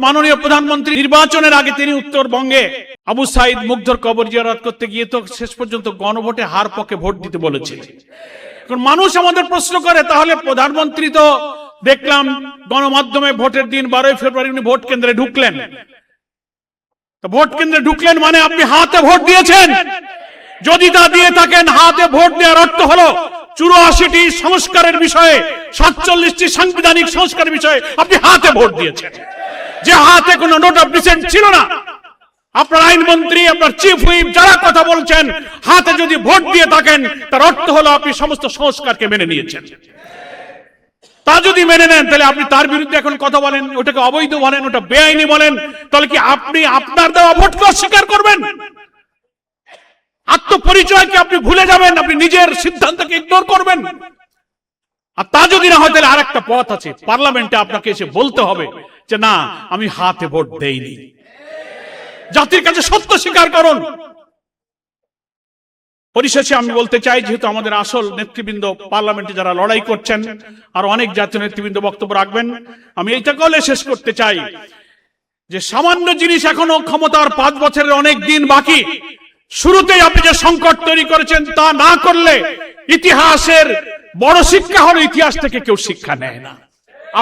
মাননীয় প্রধানমন্ত্রী নির্বাচনের আগে তিনি উত্তরবঙ্গে আবু সাইদ মুগ্ধর কবর জিয়ারত করতে গিয়ে তো শেষ পর্যন্ত গণভোটে হার পক্ষে ভোট দিতে বলেছিলেন। এখন মানুষ আমাদের প্রশ্ন করে, তাহলে প্রধানমন্ত্রী তো দেখলাম গণমাধ্যমে ভোটের দিন 12 ফেব্রুয়ারি উনি ভোট কেন্দ্রে ঢুকলেন। তো ভোট কেন্দ্রে ঢুকলেন মানে আপনি হাতে ভোট দিয়েছেন? যদি তা দিয়ে থাকেন, হাতে ভোট দেওয়ার অর্থ হলো 84টি সংস্কারের বিষয়ে, 47টি সাংবিধানিক সংস্কারের বিষয়ে আপনি হাতে ভোট দিয়েছেন, যে হাতে কোনো নোট অফ ডিসেন্ট ছিল না। আপনার আইনমন্ত্রী, আপনার চিফ হুইপ যারা কথা বলছেন, হাতে যদি ভোট দিয়ে থাকেন তার অর্থ হলো আপনি সমস্ত সংস্কারকে মেনে নিয়েছেন। তা যদি মেনে নেন, তাহলে আপনি তার বিরুদ্ধে এখন কথা বলেন, ওটাকে অবৈধ বলেন, ওটা বেআইনি বলেন, তাহলে কি আপনি আপনার দেওয়া ভোটকে অস্বীকার করবেন? আত্মপরিচয়কে আপনি ভুলে যাবেন, আপনি নিজের সিদ্ধান্তকে ইগনোর করবেন। আর তা যদি না হয়, তাহলে আরেকটা পথ আছে, পার্লামেন্টে আপনাকে এসে বলতে হবে যে না, আমি হাতে ভোট দেইনি। জাতির কাছে সত্য স্বীকার করুন। পরিশেষে আমি বলতে চাই, যেহেতু আমাদের আসল নেতৃবৃন্দ পার্লামেন্টে যারা লড়াই করছেন, আর অনেক জাতীয় নেতৃবৃন্দ বক্তব্য রাখবেন, আমি এইটা বলে শেষ করতে চাই যে সামান্য জিনিস, এখনো ক্ষমতার 5 বছরের অনেক দিন বাকি। শুরুতেই আপনি যে সংকট তৈরি করেছেন তা না করলে ইতিহাসের বড় শিক্ষা হলো ইতিহাস থেকে কেউ শিক্ষা নেয় না।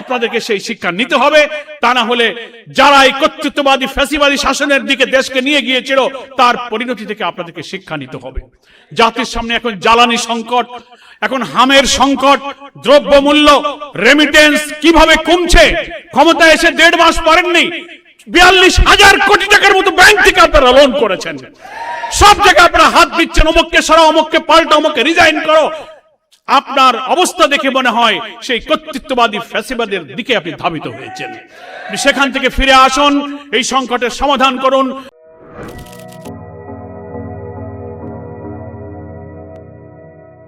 আপনাদেরকে সেই শিক্ষা নিতে হবে, তা না হলে যারা এই কর্তৃত্ববাদী ফ্যাসিবাদী শাসনের দিকে দেশকে নিয়ে গিয়েছিল তার পরিণতি থেকে আপনাদেরকে শিক্ষা নিতে হবে। জাতির সামনে এখন জ্বালানি সংকট, এখন হামের সংকট, দ্রব্যমূল্য, রেমিটেন্স কিভাবে কমছে। ক্ষমতায় এসে 1.5 মাস পারেননি, 42,000 কোটি টাকার মতো ব্যাংক থেকে আপনারা লোন করেছেন। সব জায়গায় আপনারা হাত দিচ্ছেন, অমুককে সরাও, অমুককে পাল্টা, অমুককে রিজাইন করো। আপনার অবস্থা দেখে মনে হয় সেই কর্তৃত্ববাদী ফ্যাসিবাদের দিকে আপনি ধাবিত হয়েছেন। সেখান থেকে ফিরে আসুন, এই সংকটের সমাধান করুন।